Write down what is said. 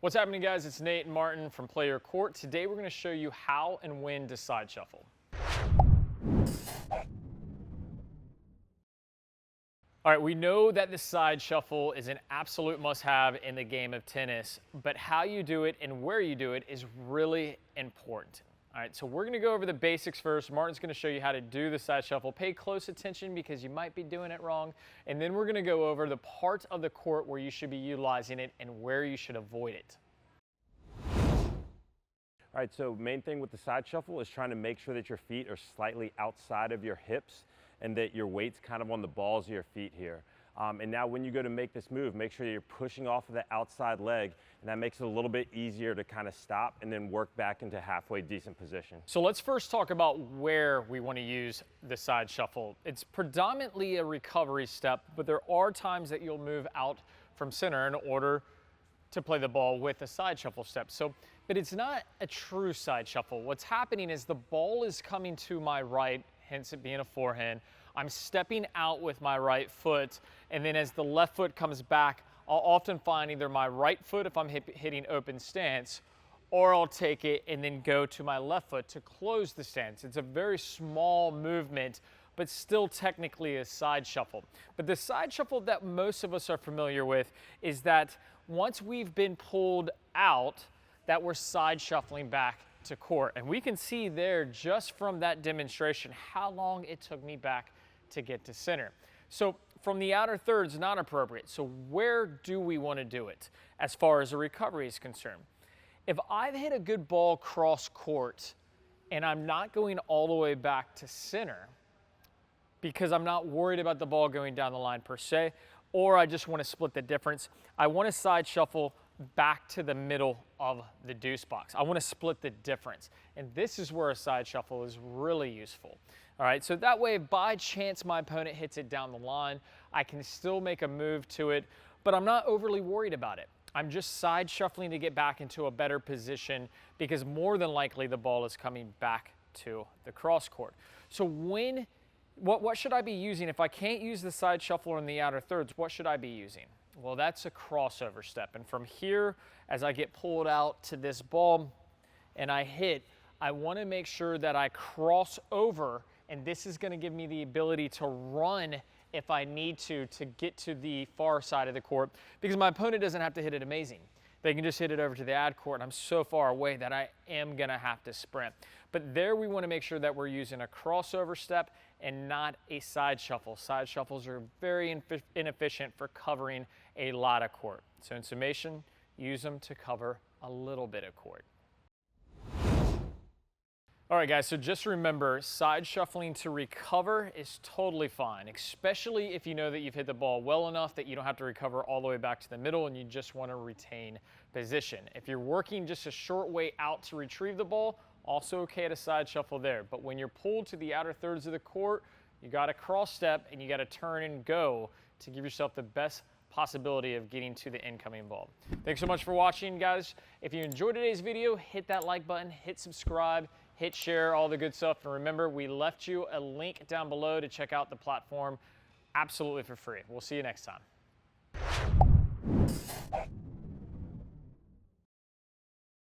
What's happening, guys? It's Nate and Martin from Play Your Court. Today we're going to show you how and when to side shuffle. All right, we know that the side shuffle is an absolute must-have in the game of tennis, but how you do it and where you do it is really important. All right, so we're going to go over the basics first. Martin's going to show you how to do the side shuffle. Pay close attention because you might be doing it wrong. And then we're going to go over the parts of the court where you should be utilizing it and where you should avoid it. All right, so main thing with the side shuffle is trying to make sure that your feet are slightly outside of your hips and that your weight's kind of on the balls of your feet here. And now when you go to make this move, make sure you're pushing off of the outside leg, and that makes it a little bit easier to kind of stop and then work back into halfway decent position. So let's first talk about where we want to use the side shuffle. It's predominantly a recovery step, but there are times that you'll move out from center in order to play the ball with a side shuffle step. But it's not a true side shuffle. What's happening is the ball is coming to my right, hence it being a forehand. I'm stepping out with my right foot, and then as the left foot comes back, I'll often find either my right foot if I'm hitting open stance, or I'll take it and then go to my left foot to close the stance. It's a very small movement, but still technically a side shuffle. But the side shuffle that most of us are familiar with is that once we've been pulled out, that we're side shuffling back to court. And we can see there just from that demonstration how long it took me back to get to center. So from the outer thirds, not appropriate. So where do we want to do it as far as a recovery is concerned? If I've hit a good ball cross court and I'm not going all the way back to center because I'm not worried about the ball going down the line per se, or I just want to split the difference, I want to side shuffle back to the middle of the deuce box. I want to split the difference. And this is where a side shuffle is really useful. All right, so that way, if by chance my opponent hits it down the line, I can still make a move to it, but I'm not overly worried about it. I'm just side shuffling to get back into a better position because more than likely the ball is coming back to the cross court. So what should I be using? If I can't use the side shuffle in the outer thirds, what should I be using? Well, that's a crossover step. And from here, as I get pulled out to this ball and I hit, I want to make sure that I cross over, and this is going to give me the ability to run if I need to get to the far side of the court, because my opponent doesn't have to hit it amazing. They can just hit it over to the ad court, and I'm so far away that I am going to have to sprint. But there we want to make sure that we're using a crossover step and not a side shuffle. Side shuffles are very inefficient for covering a lot of court. So in summation, use them to cover a little bit of court. All right, guys, so just remember, side shuffling to recover is totally fine, especially if you know that you've hit the ball well enough that you don't have to recover all the way back to the middle and you just want to retain position. If you're working just a short way out to retrieve the ball, also okay to side shuffle there. But when you're pulled to the outer thirds of the court, you got to cross step and you got to turn and go to give yourself the best possibility of getting to the incoming ball. Thanks so much for watching, guys. If you enjoyed today's video, hit that like button, hit subscribe, hit share, all the good stuff. And remember, we left you a link down below to check out the platform absolutely for free. We'll see you next time.